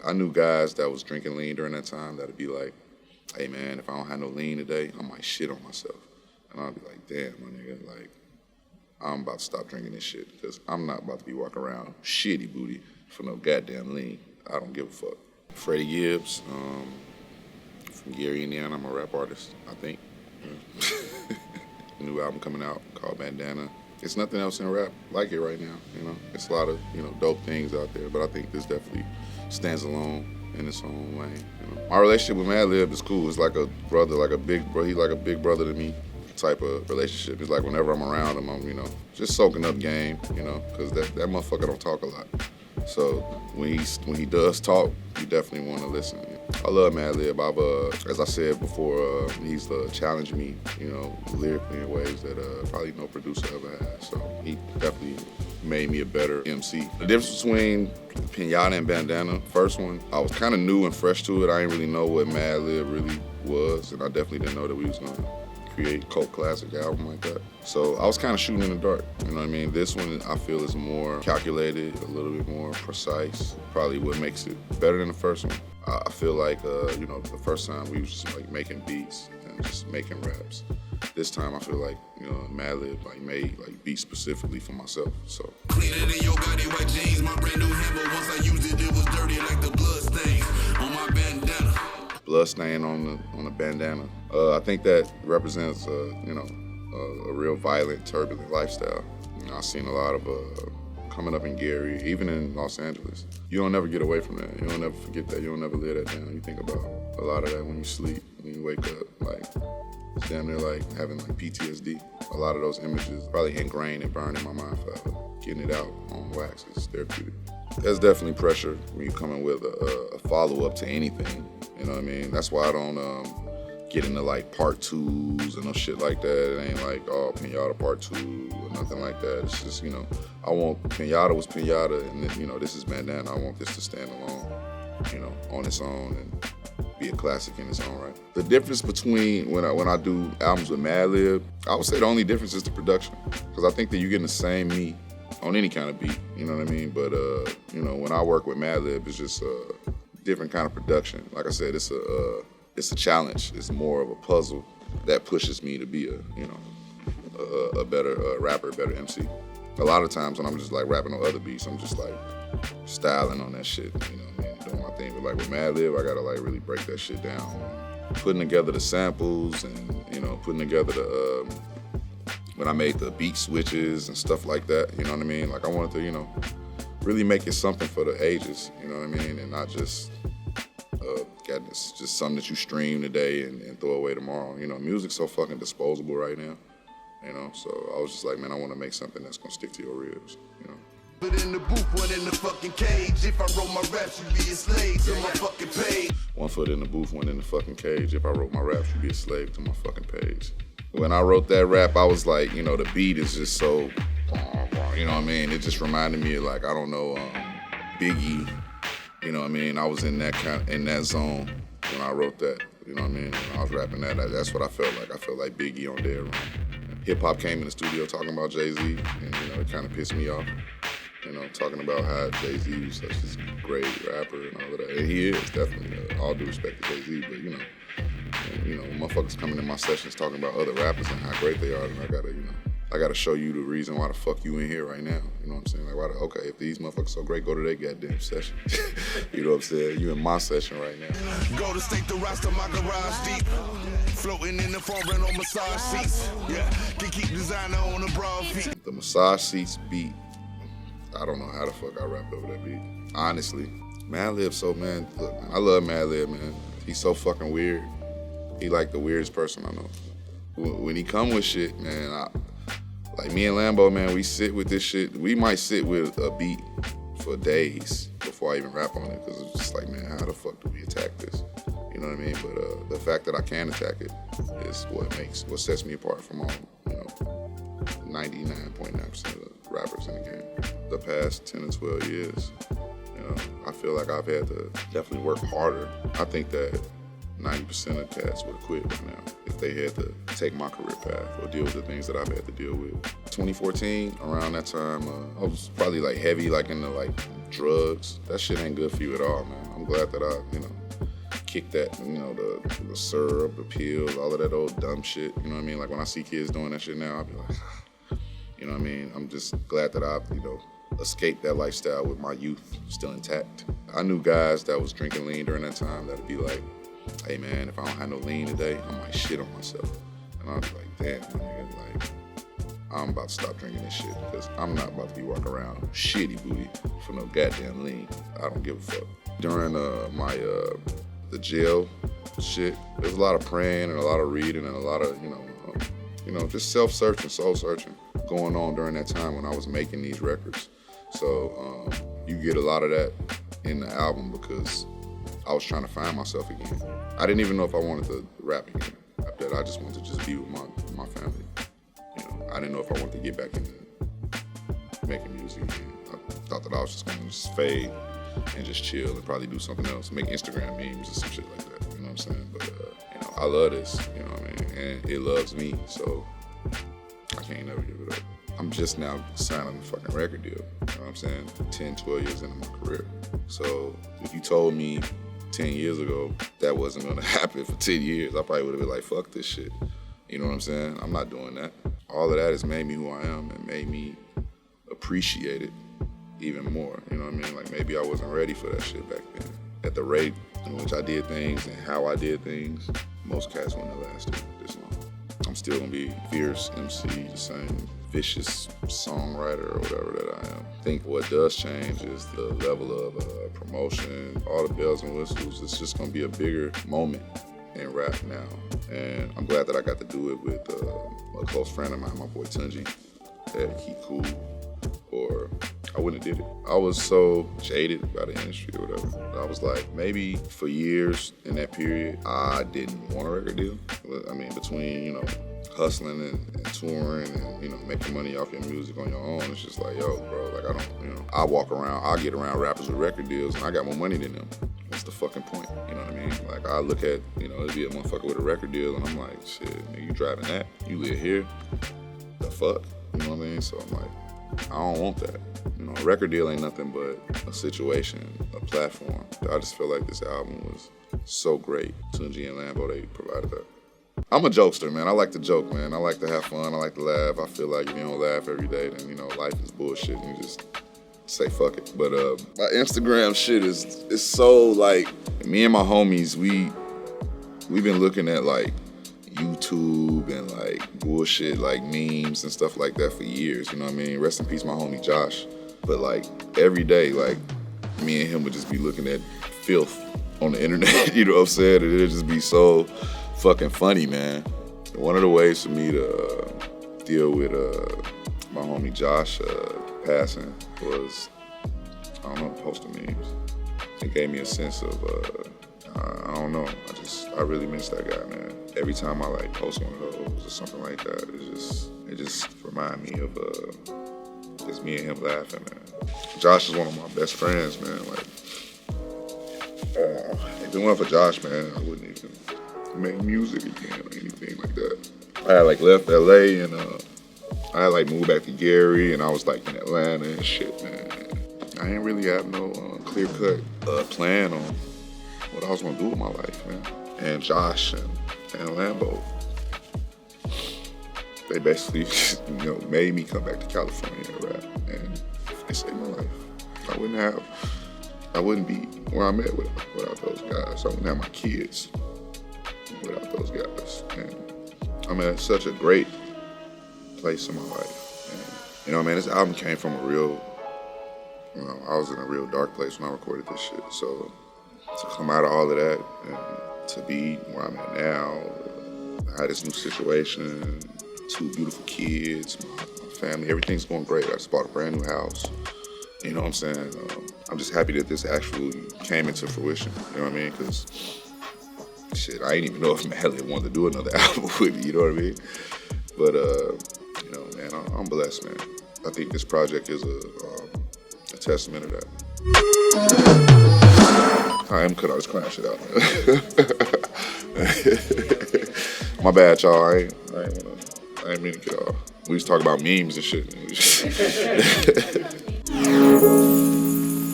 I knew guys that was drinking lean during that time that'd be like, hey man, if I don't have no lean today, I might shit on myself. And I'd be like, damn, my nigga, like, I'm about to stop drinking this shit because I'm not about to be walking around shitty booty for no goddamn lean. I don't give a fuck. Freddie Gibbs, from Gary, Indiana. I'm a rap artist, I think. New album coming out called Bandana. It's nothing else in rap like it right now, you know? It's a lot of, dope things out there, but I think this definitely stands alone in its own lane, you know? My relationship with Madlib is cool. It's like a brother, like a big bro. He's like a big brother to me type of relationship. It's like whenever I'm around him, I'm, just soaking up game, because that motherfucker don't talk a lot. So when he does talk, you definitely want to listen. I love Madlib. As I said before, he's challenged me, lyrically in ways that probably no producer ever has. So he definitely made me a better MC. The difference between Pinata and Bandana, first one, I was kind of new and fresh to it. I didn't really know what Madlib really was, and I definitely didn't know that we was gonna create a cult classic album like that. So I was kind of shooting in the dark, you know what I mean? This one I feel is more calculated, a little bit more precise, probably what makes it better than the first one. I feel like, the first time we was just like making beats and just making raps. This time I feel like, Madlib made beats specifically for myself, so. Cleaner than your body white jeans, my brand new hammer, once I used it was dirty like the blood stains on my bandana. Blood stain on the bandana. I think that represents, a real violent, turbulent lifestyle. I've seen a lot of coming up in Gary, even in Los Angeles. You don't never get away from that. You don't never forget that. You don't never live that down. You think about a lot of that when you sleep, when you wake up, it's damn near like having PTSD. A lot of those images probably ingrained and burned in my mind forever. Getting it out on wax is therapeutic. There's definitely pressure when you come in with a follow-up to anything. You know what I mean? That's why I don't get into part twos and no shit like that. It ain't Pinata part 2 or nothing like that. It's just, I want Pinata was Pinata and then, this is Bandana. I want this to stand alone, on its own and be a classic in its own right. The difference between when I do albums with Madlib, I would say the only difference is the production. Because I think that you're getting the same me on any kind of beat, you know what I mean? But, when I work with Madlib, it's just a different kind of production. Like I said, it's a challenge. It's more of a puzzle that pushes me to be a better rapper, a better MC. A lot of times when I'm just rapping on other beats, I'm just styling on that shit, you know what I mean? Doing my thing. But with Madlib, I gotta really break that shit down. Putting together the samples and, putting together when I made the beat switches and stuff like that, you know what I mean? I wanted to, really make it something for the ages, you know what I mean? And not just, it's just something that you stream today and throw away tomorrow. Music's so fucking disposable right now, So I was just like, man, I want to make something that's gonna stick to your ribs, But in the booth, one in the fucking cage. If I wrote my raps, you'd be a slave to my fucking page. One foot in the booth, one in the fucking cage. If I wrote my raps, you'd be a slave to my fucking page. When I wrote that rap, I was like, the beat is just so, you know what I mean? It just reminded me of Biggie. You know what I mean? I was in that zone when I wrote that. You know what I mean? When I was rapping that, that's what I felt like. I felt like Biggie on there. Hip hop came in the studio talking about Jay-Z, and it kind of pissed me off. Talking about how Jay-Z was such this great rapper and all of that. And he is, definitely. All due respect to Jay-Z, but when motherfuckers coming in my sessions talking about other rappers and how great they are, then I gotta show you the reason why the fuck you in here right now. You know what I'm saying? Okay, if these motherfuckers so great, go to their goddamn session. You know what I'm saying? You in my session right now. Go to state the roster, my garage deep. Floating in the foreign on massage seats. Yeah, can keep designer on the broad feet. The massage seats beat, I don't know how the fuck I rapped over that beat. Honestly. Madlib, look, man, I love Madlib, man. He's so fucking weird. He the weirdest person I know. When he come with shit, man, me and Lambo, man, we sit with this shit. We might sit with a beat for days before I even rap on it, because it's just man, how the fuck do we attack this? You know what I mean? But the fact that I can attack it is what sets me apart from all, 99.9% of the rappers in the game. The past 10 to 12 years, I feel like I've had to definitely work harder. I think that 90% of cats would have quit by now if they had to take my career path or deal with the things that I've had to deal with. 2014, around that time, I was probably heavy in the drugs. That shit ain't good for you at all, man. I'm glad that I, kicked that, the syrup, the pills, all of that old dumb shit. You know what I mean? Like when I see kids doing that shit now, I'll be like, you know what I mean? I'm just glad that I, escaped that lifestyle with my youth still intact. I knew guys that was drinking lean during that time that'd be like, hey man, if I don't have no lean today, I might shit on myself. And I'd be like, damn, man, like, I'm about to stop drinking this shit because I'm not about to be walking around shitty booty for no goddamn lean. I don't give a fuck. During the jail shit, there's a lot of praying and a lot of reading and a lot of, just self-searching, soul-searching going on during that time when I was making these records. So you get a lot of that in the album because I was trying to find myself again. I didn't even know if I wanted to rap again. After that, I just wanted to just be with my family. I didn't know if I wanted to get back into making music again. I thought that I was just gonna just fade and just chill and probably do something else, make Instagram memes or some shit like that. You know what I'm saying? But I love this. You know what I mean? And it loves me, so I can't never give it up. I'm just now signing a fucking record deal. You know what I'm saying? 10, 12 years into my career. So if you told me 10 years ago that wasn't gonna happen for 10 years, I probably would have been like, fuck this shit. You know what I'm saying? I'm not doing that. All of that has made me who I am and made me appreciate it even more. You know what I mean? Like maybe I wasn't ready for that shit back then. At the rate in which I did things and how I did things, most cats wouldn't have lasted this long. I'm still gonna be fierce MC, the same vicious songwriter or whatever that I am. I think what does change is the level of promotion, all the bells and whistles. It's just gonna be a bigger moment in rap now. And I'm glad that I got to do it with a close friend of mine, my boy Tunji, that Keep Cool, or I wouldn't have did it. I was so jaded by the industry or whatever. I was like, maybe for years in that period, I didn't want a record deal. I mean, between, hustling and touring and, making money off your music on your own, it's just like, yo, bro, like I don't, I get around rappers with record deals and I got more money than them. What's the fucking point? You know what I mean? Like I look at, it'd be a motherfucker with a record deal and I'm like, shit, nigga, you driving that? You live here? The fuck? You know what I mean? So I'm like, I don't want that. A record deal ain't nothing but a situation, a platform. I just feel like this album was so great. Tunji and Lambo, they provided that. I'm a jokester, man. I like to joke, man. I like to have fun. I like to laugh. I feel like if you don't laugh every day, then, life is bullshit and you just say fuck it. But my Instagram shit is so like, me and my homies, we've been looking at like YouTube and like bullshit like memes and stuff like that for years, you know what I mean? Rest in peace my homie Josh. But like every day, like me and him would just be looking at filth on the internet, you know what I'm saying? And it'd just be so fucking funny, man. One of the ways for me to deal with my homie Josh passing was, I don't know, posting memes. It gave me a sense of, I don't know, I really miss that guy, man. Every time I like post one of those or something like that, it just remind me of just me and him laughing, man. Josh is one of my best friends, man. Like, if it weren't for Josh, man, I wouldn't even make music again or anything like that. I had like left LA and I had like moved back to Gary and I was like in Atlanta and shit, man. I didn't really have no clear-cut plan on what I was gonna do with my life, man. And Josh and Lambo, they basically, made me come back to California and rap, and they saved my life. I wouldn't be where I'm at without those guys. I wouldn't have my kids without those guys. And I'm at such a great place in my life. And, man, this album came from a real, I was in a real dark place when I recorded this shit. So to come out of all of that and to be where I'm at now, I had this new situation, 2 beautiful kids, my family, everything's going great. I just bought a brand new house. You know what I'm saying? I'm just happy that this actually came into fruition. You know what I mean? Because, shit, I didn't even know if Madlib wanted to do another album with me, you know what I mean? But, man, I'm blessed, man. I think this project is a testament to that. I am cut. I was crying shit out, man. My bad, y'all. I ain't mean to get off. We was talking about memes and shit.